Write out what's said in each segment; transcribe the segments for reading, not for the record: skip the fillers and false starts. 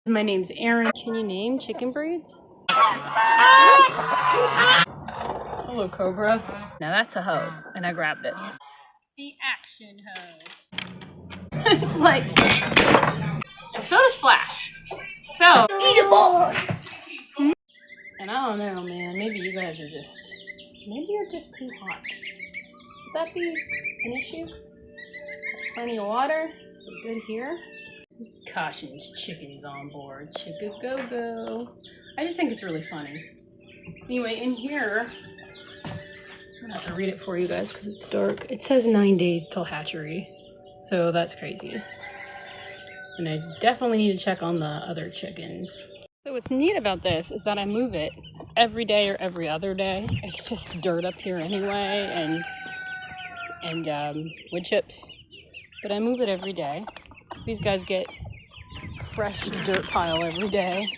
My name's Erin. Can you name chicken breeds? Hello, Cobra. Now that's a hoe, and I grabbed it. The action hoe. It's like, and so does Flash. So eatable. And I don't know, man. Maybe you guys are just, maybe you're just too hot. Would that be an issue? Plenty of water. We're good here. Cautions chickens on board. Chicka go go. I just think it's really funny. Anyway, in here, I'm gonna have to read it for you guys because it's dark. It says 9 days till hatchery, so that's crazy. And I definitely need to check on the other chickens. So what's neat about this is that I move it every day or every other day. It's just dirt up here anyway, and wood chips. But I move it every day. So these guys get fresh dirt pile every day.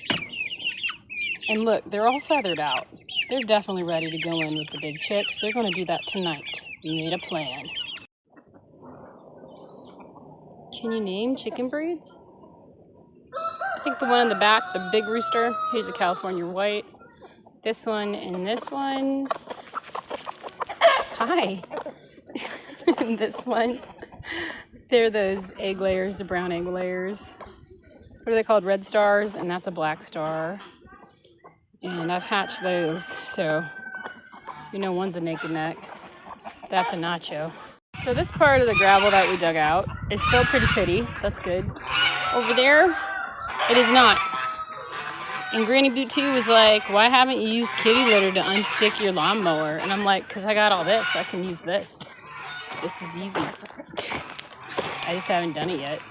And look, they're all feathered out. They're definitely ready to go in with the big chicks. They're gonna do that tonight. We made a plan. Can you name chicken breeds? I think the one in the back, the big rooster, he's a California white. This one and this one. Hi. And this one. They're those egg layers, the brown egg layers. What are they called? Red stars, and that's a black star. And I've hatched those, so you know one's a naked neck. That's a nacho. So this part of the gravel that we dug out is still pretty pretty. That's good. Over there, it is not. And Granny Boot 2 was like, why haven't you used kitty litter to unstick your lawnmower? And I'm like, because I got all this. I can use this. This is easy. I just haven't done it yet.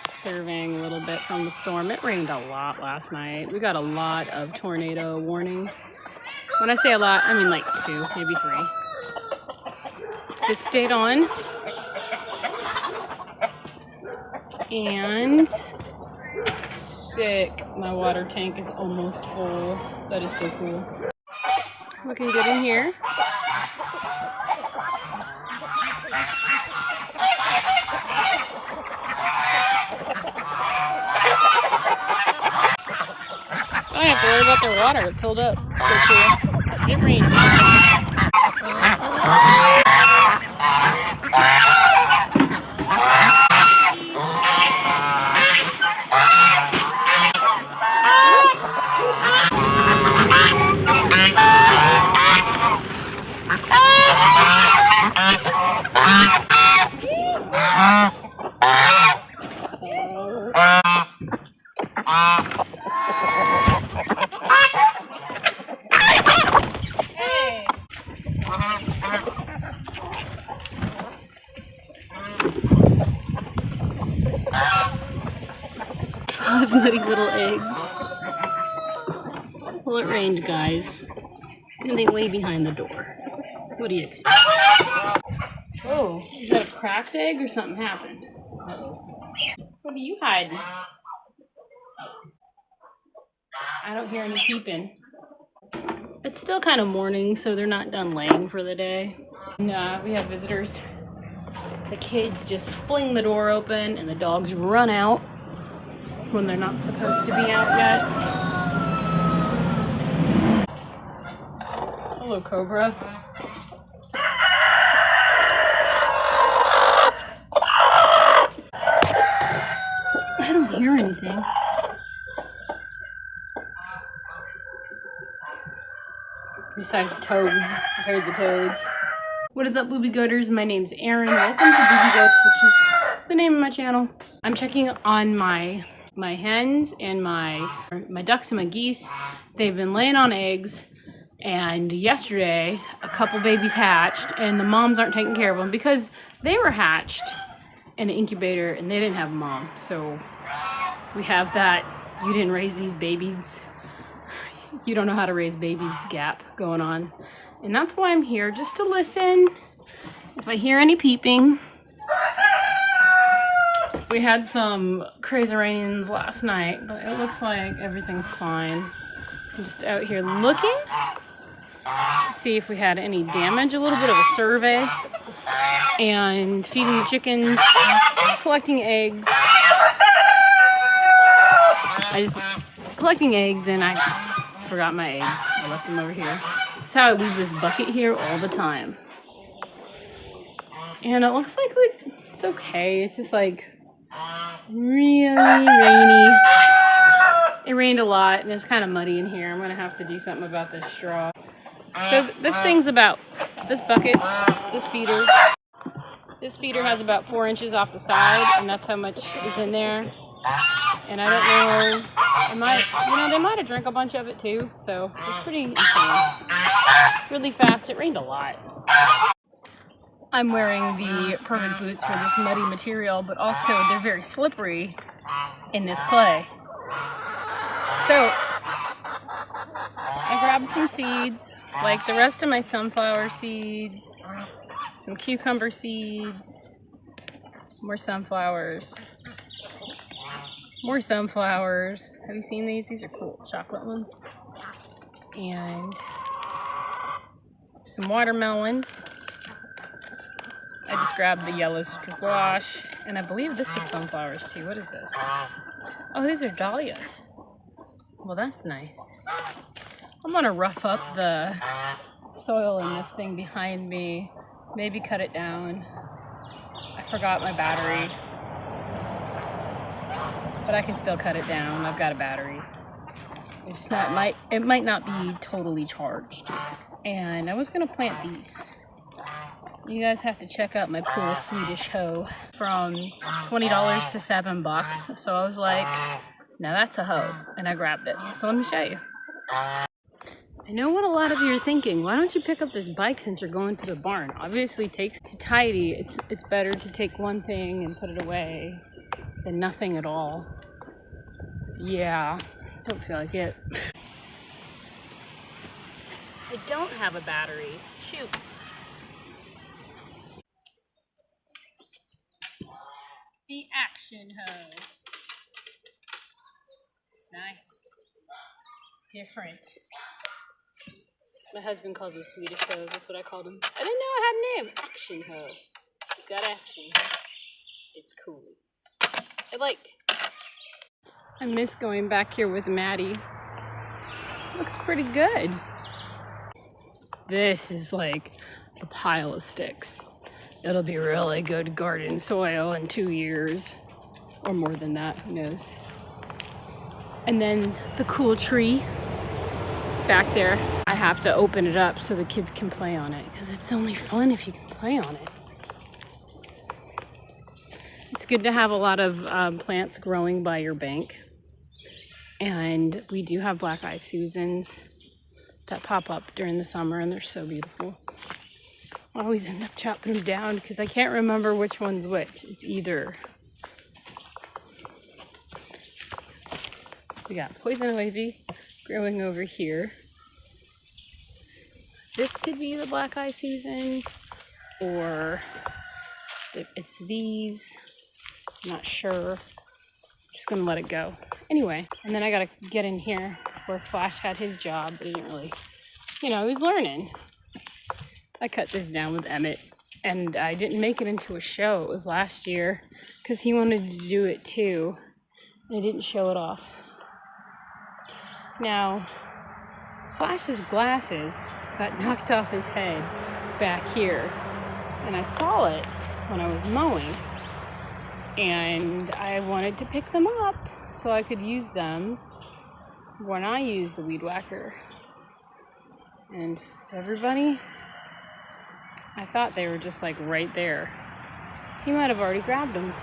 Surveying a little bit from the storm. It rained a lot last night. We got a lot of tornado warnings. When I say a lot, I mean like 2, maybe 3. This stayed on. And sick. My water tank is almost full. That is so cool. Looking good in here. I don't have to worry about their water. It filled up. So cool. It rains. Nutty little eggs. Well, it rained, guys. And they lay behind the door. What do you expect? Oh, is that a cracked egg or something happened? Uh-oh. What are you hiding? I don't hear any peeping. It's still kind of morning, so they're not done laying for the day. And we have visitors. The kids just fling the door open and the dogs run out when they're not supposed to be out yet. Hello, Cobra. I don't hear anything. Besides toads. I heard the toads. What is up, Boobie Goaters? My name's Erin. Welcome to Boobiegoats, which is the name of my channel. I'm checking on my hens and my ducks and my geese. They've been laying on eggs, and yesterday a couple babies hatched, and the moms aren't taking care of them because they were hatched in an incubator and they didn't have a mom. So we have that you didn't raise these babies, you don't know how to raise babies gap going on. And that's why I'm here, just to listen if I hear any peeping. We had some crazy rains last night, but it looks like everything's fine. I'm just out here looking to see if we had any damage, a little bit of a survey, and feeding the chickens, collecting eggs. I just collecting eggs and I forgot my eggs. I left them over here. That's how I leave this bucket here all the time. And it looks like it's okay. It's just like really rainy. It rained a lot and it's kind of muddy in here. I'm gonna have to do something about this straw. So this thing's about, this bucket, this feeder. This feeder has about 4 inches off the side, and that's how much is in there. And I don't know, they might have drank a bunch of it too, so it's pretty insane. Really fast, it rained a lot. I'm wearing the perfect boots for this muddy material, but also they're very slippery in this clay. So I grabbed some seeds, like the rest of my sunflower seeds, some cucumber seeds, more sunflowers. More sunflowers. Have you seen these? These are cool chocolate ones. And some watermelon. I just grabbed the yellow squash. And I believe this is sunflowers too. What is this? Oh, these are dahlias. Well, that's nice. I'm gonna rough up the soil in this thing behind me. Maybe cut it down. I forgot my battery. But I can still cut it down. I've got a battery. It's just not, it might not be totally charged. And I was gonna plant these. You guys have to check out my cool Swedish hoe from $20 to $7. So I was like, now that's a hoe. And I grabbed it. So let me show you. I know what a lot of you are thinking. Why don't you pick up this bike since you're going to the barn? Obviously it takes to tidy. It's better to take one thing and put it away than nothing at all. Yeah, don't feel like it. I don't have a battery. Shoot. The action hoe. It's nice. Different. My husband calls them Swedish hoes. That's what I called them. I didn't know I had a name. Action hoe. She's got action. It's cool. I miss going back here with Maddie. Looks pretty good. This is like a pile of sticks. It'll be really good garden soil in 2 years. Or more than that, who knows. And then the cool tree. It's back there. I have to open it up so the kids can play on it, because it's only fun if you can play on it. It's good to have a lot of plants growing by your bank. And we do have black-eyed Susans that pop up during the summer, and they're so beautiful. I always end up chopping them down because I can't remember which one's which. It's either... We got poison ivy growing over here. This could be the black-eyed Susan, or it's these. I'm not sure. Just gonna let it go. Anyway, and then I gotta get in here where Flash had his job, but he didn't really, he was learning. I cut this down with Emmett, and I didn't make it into a show. It was last year, because he wanted to do it too, and I didn't show it off. Now, Flash's glasses got knocked off his head back here, and I saw it when I was mowing. And I wanted to pick them up so I could use them when I use the weed whacker. And everybody, I thought they were just like right there. He might have already grabbed them.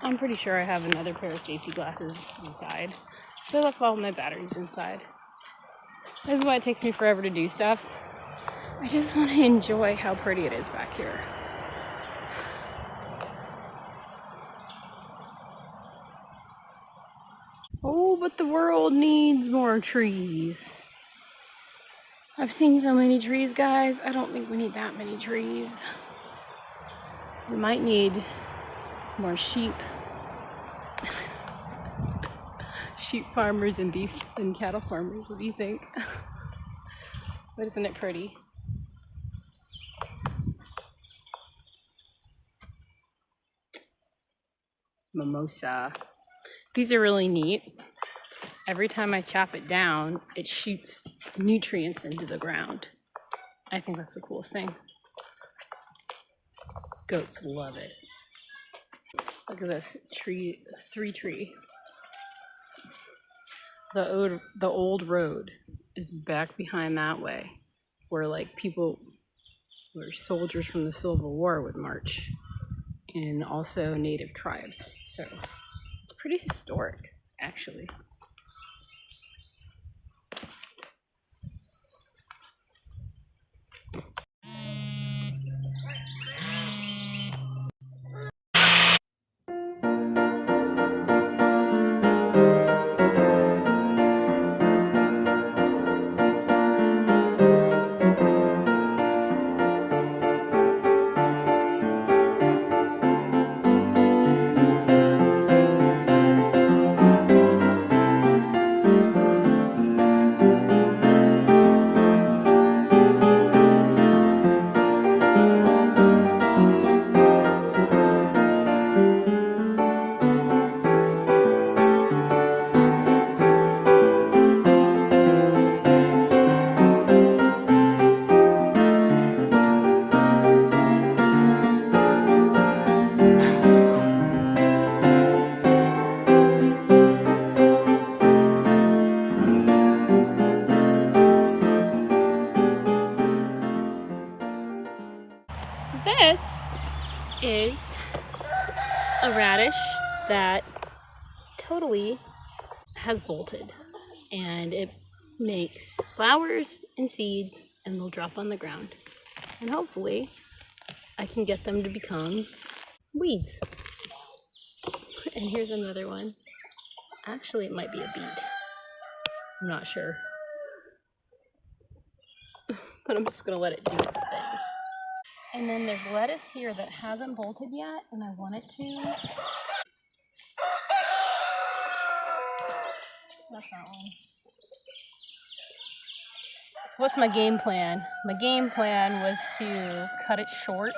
I'm pretty sure I have another pair of safety glasses inside. So I left all my batteries inside. This is why it takes me forever to do stuff. I just want to enjoy how pretty it is back here. Oh, but the world needs more trees. I've seen so many trees, guys. I don't think we need that many trees. We might need more sheep. Sheep farmers and beef and cattle farmers. What do you think? But isn't it pretty? Mimosa. These are really neat. Every time I chop it down, it shoots nutrients into the ground. I think that's the coolest thing. Goats love it. Look at this tree, 3 tree. The old road is back behind that way, where like people, where soldiers from the Civil War would march, and also native tribes. So it's pretty historic, actually. This is a radish that totally has bolted, and it makes flowers and seeds, and they'll drop on the ground, and hopefully I can get them to become weeds. And here's another one. Actually, it might be a beet. I'm not sure. But I'm just gonna let it do its thing. And then there's lettuce here that hasn't bolted yet, and I want it to. That's not one. So what's my game plan? My game plan was to cut it short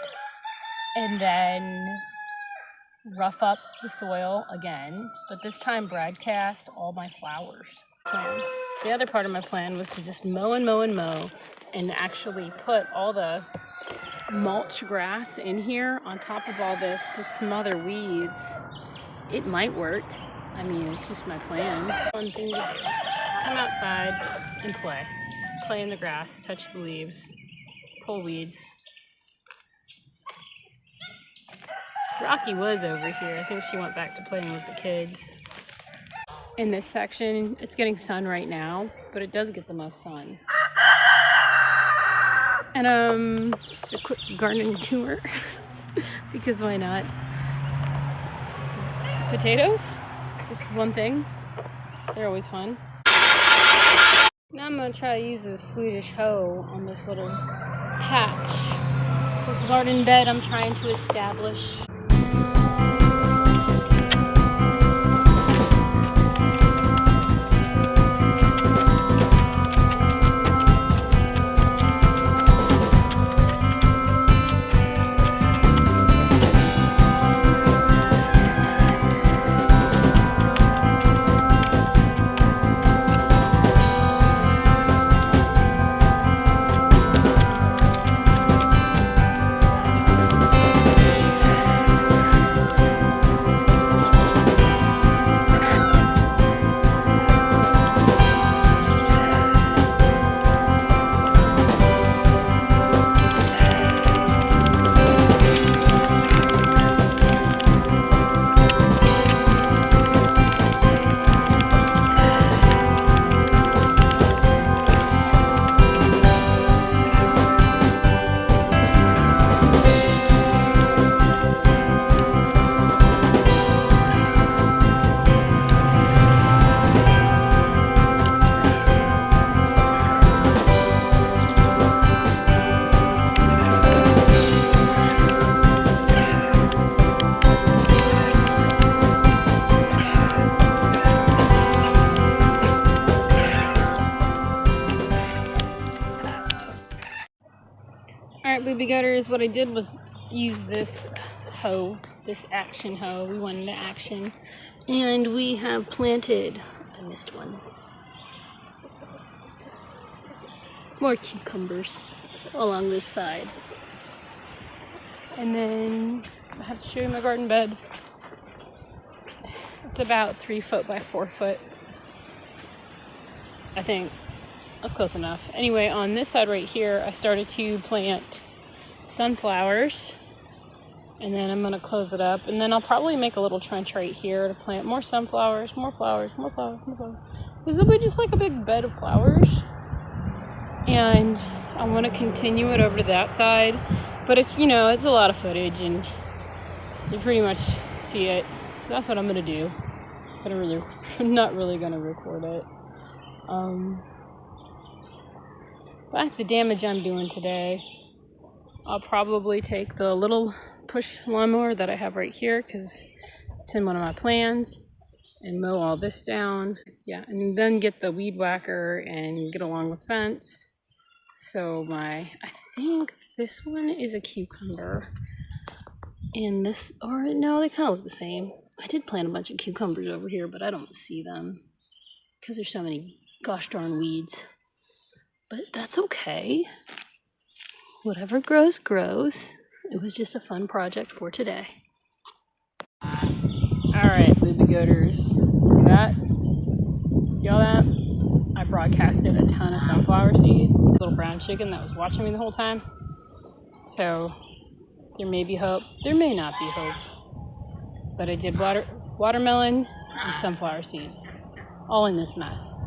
and then rough up the soil again, but this time broadcast all my flowers. The other part of my plan was to just mow and mow and mow and actually put all the mulch grass in here on top of all this to smother weeds. It might work. I mean, it's just my plan. Fun thing to do. Come outside and play. Play in the grass, touch the leaves, pull weeds. Rocky was over here. I think she went back to playing with the kids. In this section, it's getting sun right now, but it does get the most sun. And just a quick gardening tour, because why not? Potatoes, just one thing. They're always fun. Now I'm gonna try to use this Swedish hoe on this little patch, this garden bed I'm trying to establish. Alright, Boobie Goaters, what I did was use this hoe, this action hoe. We went into action And we have planted, I missed one, more cucumbers along this side. And then I have to show you my garden bed. It's about 3 foot by 4 foot. I think that's close enough. Anyway, on this side right here, I started to plant sunflowers. And then I'm gonna close it up. And then I'll probably make a little trench right here to plant more sunflowers, more flowers, more flowers, more flowers. This will be just like a big bed of flowers. And I want to continue it over to that side. But it's, you know, it's a lot of footage and you pretty much see it. So that's what I'm gonna do. I'm not really gonna record it. That's the damage I'm doing today. I'll probably take the little push lawnmower that I have right here because it's in one of my plans and mow all this down. Yeah, and then get the weed whacker and get along the fence. So I think this one is a cucumber. And this, or no, they kind of look the same. I did plant a bunch of cucumbers over here, but I don't see them because there's so many gosh darn weeds. But that's okay. Whatever grows, grows. It was just a fun project for today. Alright, Boobie Goaters. See that? See all that? I broadcasted a ton of sunflower seeds. A little brown chicken that was watching me the whole time. So, there may be hope. There may not be hope. But I did watermelon and sunflower seeds. All in this mess.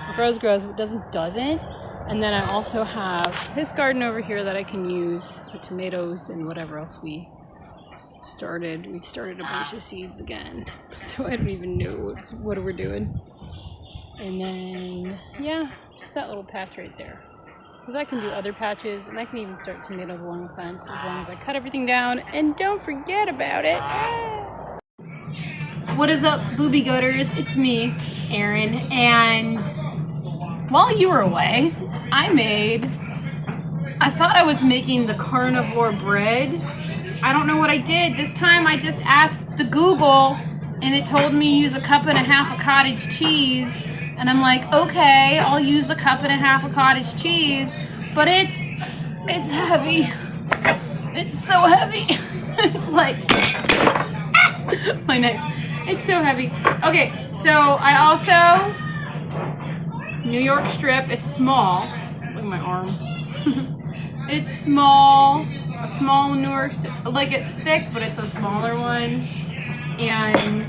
What grows, grows. What doesn't, doesn't. And then I also have this garden over here that I can use for tomatoes and whatever else we started. We started a bunch of seeds again. So I don't even know what we're doing. And then, yeah, just that little patch right there. Because I can do other patches and I can even start tomatoes along the fence as long as I cut everything down and don't forget about it. What is up, Boobie Goaters? It's me, Erin, and while you were away, I thought I was making the carnivore bread. I don't know what I did. This time I just asked the Google and it told me use 1.5 cups of cottage cheese. And I'm like, okay, I'll use 1.5 cups of cottage cheese, but it's heavy. It's so heavy. It's like, my knife. It's so heavy. Okay, so I also, New York strip, it's small. Look at my arm. It's small, a small New York strip, like it's thick, but it's a smaller one. And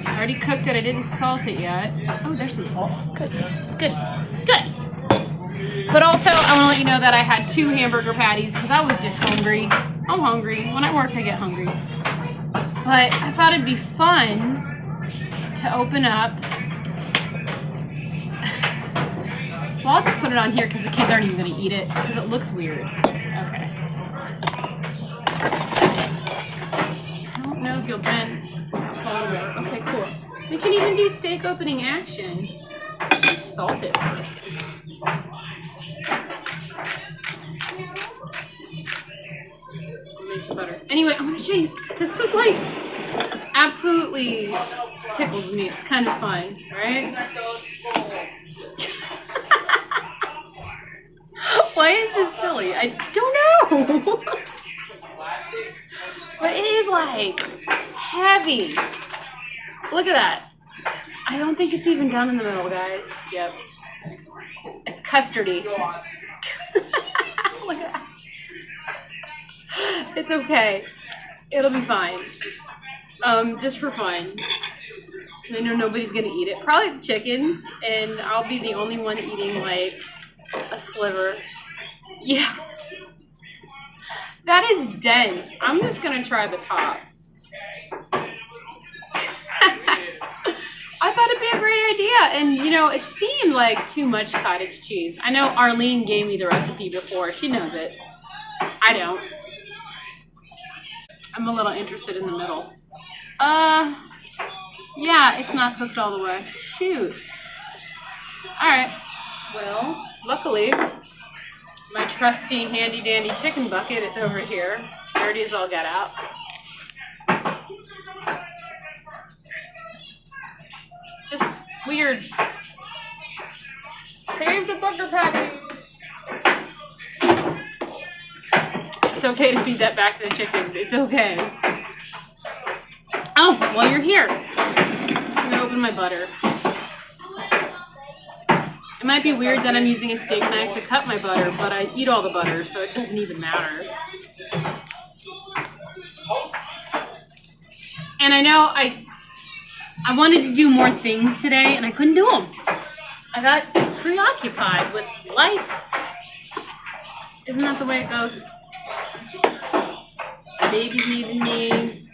I already cooked it, I didn't salt it yet. Oh, there's some salt. Good, good, good. But also, I want to let you know that I had 2 hamburger patties because I was just hungry. I'm hungry. When I work, I get hungry. But I thought it'd be fun to open up. Well, I'll just put it on here because the kids aren't even going to eat it because it looks weird. Okay. I don't know if you'll bend. Okay, cool. We can even do steak opening action. Just salt it first. Some butter. Anyway, I'm gonna show you. This was like absolutely tickles me. It's kind of fun, right? Why is this silly? I don't know. But it is like heavy. Look at that. I don't think it's even done in the middle, guys. Yep. It's custardy. Look at that. It's okay. It'll be fine. Just for fun. I know nobody's gonna eat it. Probably the chickens, and I'll be the only one eating like a sliver. Yeah. That is dense. I'm just gonna try the top. I thought it'd be a great idea, and you know, it seemed like too much cottage cheese. I know Arlene gave me the recipe before. She knows it. I don't. I'm a little interested in the middle. Yeah, it's not cooked all the way. Shoot. Alright. Well, luckily, my trusty handy-dandy chicken bucket is over here. Dirty as all get out. Weird. Save the burger patties. It's okay to feed that back to the chickens. It's okay. Oh, while you're here, I'm gonna open my butter. It might be weird that I'm using a steak knife to cut my butter, but I eat all the butter, so it doesn't even matter. And I know I wanted to do more things today, and I couldn't do them. I got preoccupied with life. Isn't that the way it goes? Baby's needing me.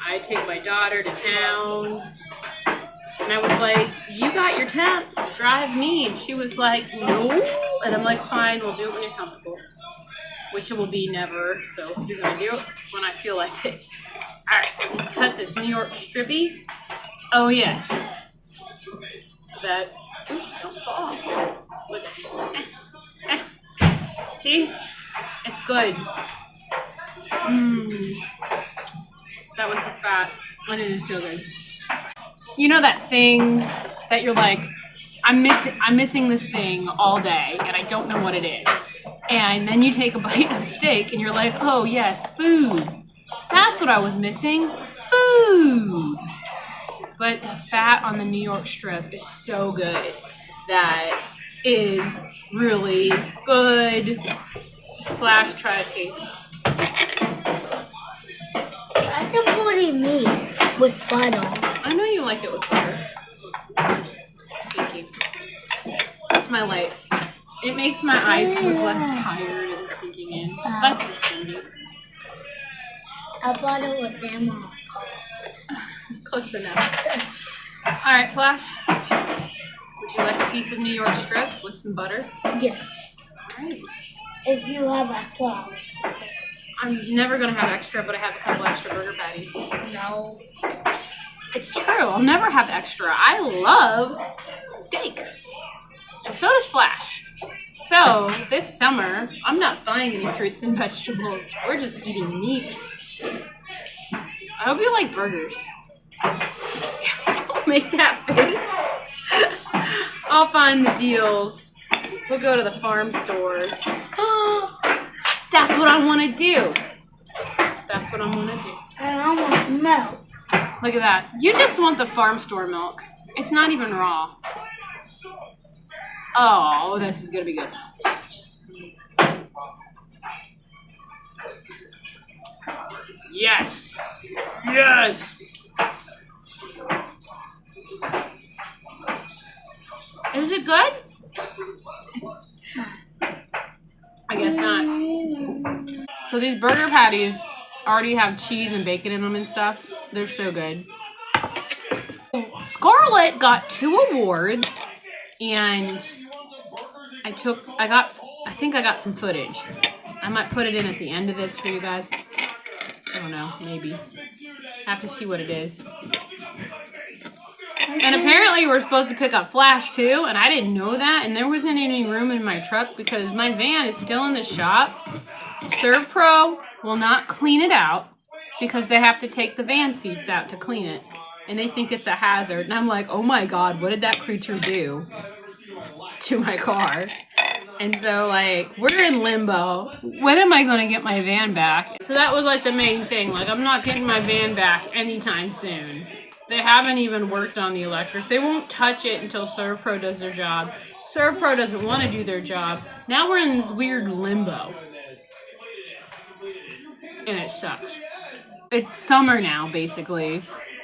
I take my daughter to town. And I was like, you got your temps, drive me. And she was like, no. And I'm like, fine, we'll do it when you're comfortable. Which it will be never. So you're going to do it when I feel like it. All right, cut this New York strippy. Oh, yes. That, ooh, don't fall. Look at see? It's good. That was the fat. And it is so good. You know that thing that you're like, I'm missing this thing all day and I don't know what it is. And then you take a bite of steak and you're like, oh yes, food. That's what I was missing. Food. But the fat on the New York strip is so good. That is really good. Flash, try to taste. That's a pretty meat with butter. I know you like it with butter. Thank you. That's my life. It makes my eyes look less tired and sinking in. That's just Cindy. I bought it with them all. Close enough. Alright, Flash. Would you like a piece of New York strip with some butter? Yes. Alright. If you have a club. I'm never going to have extra, but I have a couple extra burger patties. No. It's true. I'll never have extra. I love steak. And so does Flash. So, this summer, I'm not buying any fruits and vegetables. We're just eating meat. I hope you like burgers. Don't make that face. I'll find the deals. We'll go to the farm stores. That's what I want to do. That's what I want to do. And I want milk. Look at that. You just want the farm store milk. It's not even raw. Oh, this is going to be good. Yes. Yes. Is it good? I guess not. So these burger patties already have cheese and bacon in them and stuff. They're so good. Scarlett got 2 awards, and I think I got some footage. I might put it in at the end of this for you guys. I don't know, maybe. Have to see what it is. And apparently we're supposed to pick up Flash too, and I didn't know that, and there wasn't any room in my truck because my van is still in the shop. Serve Pro will not clean it out because they have to take the van seats out to clean it, and they think it's a hazard. And I'm like, oh my god, what did that creature do to my car? And so, like, we're in limbo. When am I going to get my van back? So that was, like, the main thing. Like, I'm not getting my van back anytime soon. They haven't even worked on the electric. They won't touch it until Serve Pro does their job. Serve Pro doesn't want to do their job. Now we're in this weird limbo. And it sucks. It's summer now, basically.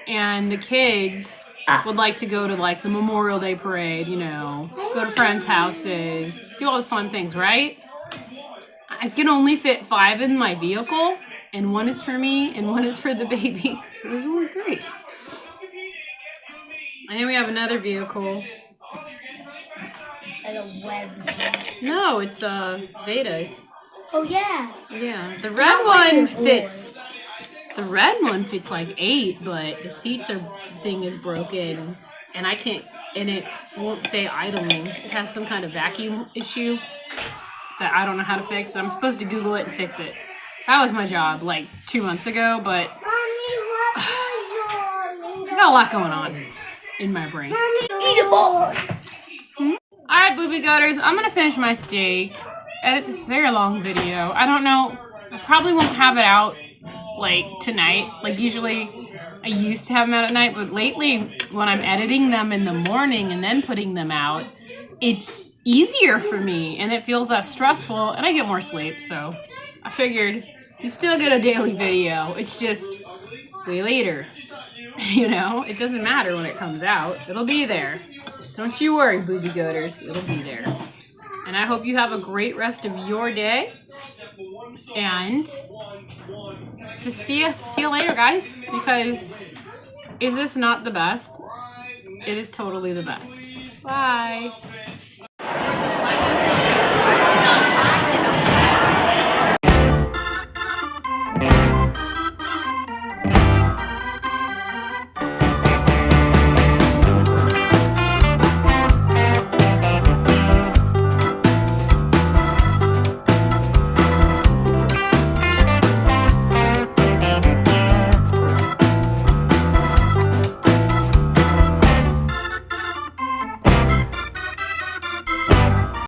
And the kids would like to go to, like, the Memorial Day parade, you know, go to friends' houses, do all the fun things, right? I can only fit 5 in my vehicle, and 1 is for me, and 1 is for the baby. So there's only 3. And then we have another vehicle. And a red one. No, it's Veda's. Oh yeah. Yeah, the red one fits. The red one fits like 8, but the thing is broken, and I can't, and it won't stay idling. It has some kind of vacuum issue that I don't know how to fix. I'm supposed to Google it and fix it. That was my job like 2 months ago, but Mommy, what was your got a lot going on in my brain. Eatable. Alright, Boobie Goaters, I'm gonna finish my steak, edit this very long video. I don't know, I probably won't have it out, like, tonight. Like, usually, I used to have them out at night, but lately, when I'm editing them in the morning and then putting them out, it's easier for me, and it feels less stressful, and I get more sleep, so I figured you still get a daily video. It's just way later. You know, it doesn't matter when it comes out. It'll be there. So don't you worry, Boobie Goaters. It'll be there. And I hope you have a great rest of your day. And just see you later, guys. Because is this not the best? It is totally the best. Bye.